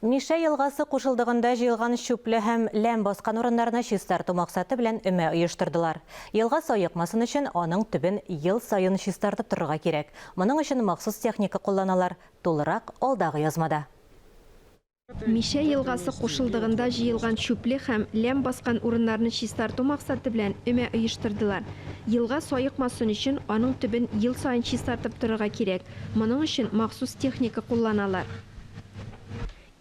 Миша елгасы кушылдыгында җыелган шүпле һәм ләм баскан урыннарына чистарту максаты белән өмә оештырдылар. Елга сайыкмасын өчен аның төбен ел сайын чистартып торырга кирәк. Моның өчен махсус техника кулланалар. Тулырак алдагы язмада. Миша елгасы кушылдыгында җыелган шүпле һәм ләм баскан урыннарны чистарту максаты белән өмә оештырдылар. Елга сайыкмасын өчен аның төбен ел сайын чистартып торырга кирәк. Моның өчен махсус техника кулланалар.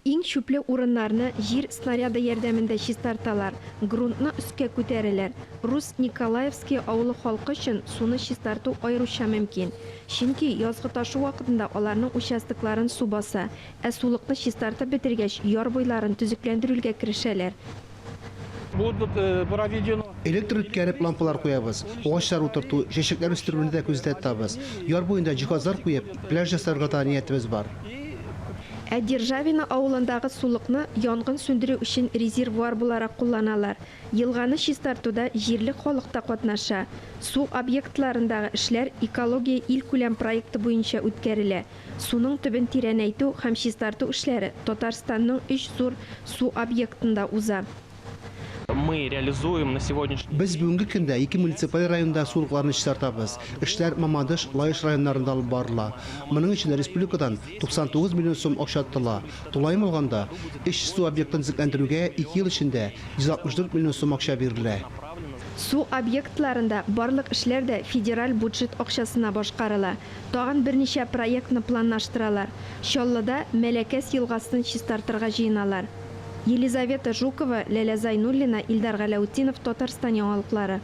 Иң шүпле урыннарны җир снаряды ярдәмендә чистарталар. Грунтны өскә күтәрәләр. Рус Николаевский авылы халкы өчен суны чистарту аеруча мөмкин. Чөнки язгы ташу вакытында аларның участокларын су баса, ә сулыкны чистартып бетергәч, яр буйларын төзекләндерүгә керешәләр. Электр үткәреп лампалар куябыз, агачлар утырту, чәчәкләр үстерүне дә күздә тотабыз. Яр буенда җиһазлар куеп, пляж ясарга да ниятебез бар. Ә Державина авылындагы сулыкны янгын сөндерү өчен резервуар буларак кулланалар. Елганы чистартуда җирлек халык та катнаша. Су объектларындагы эшләр экология ил күләм проекты буенча үткәрелә. Суның төбен тирәнәйтү һәм чистарту эшләре Татарстанның 3 зур су объектында уза. Мы реализуем на сегодняшний Без бүгенге көндә 2 муниципаль районда сулыкларны чистартабыз. Эшләр Мамадыш, Лаеш районнарында алып барыла. Моның өчен республикадан 99 миллион сум акча тотыла. Тулайым алганда, 3 су объектын төзекләндерүгә 2 ел эчендә 164 миллион сум акча бирелә. Су объектларында барлык эшләр дә федераль бюджет акчасына башкарыла. Тагын берничә проектны планлаштыралар. Чаллыда Мәләкәс елгасын чистартырга җыеналар. Елизавета Жукова, Ләлә Зайнуллина, Илдар Галәутдинов, Татарстан яңалыклары.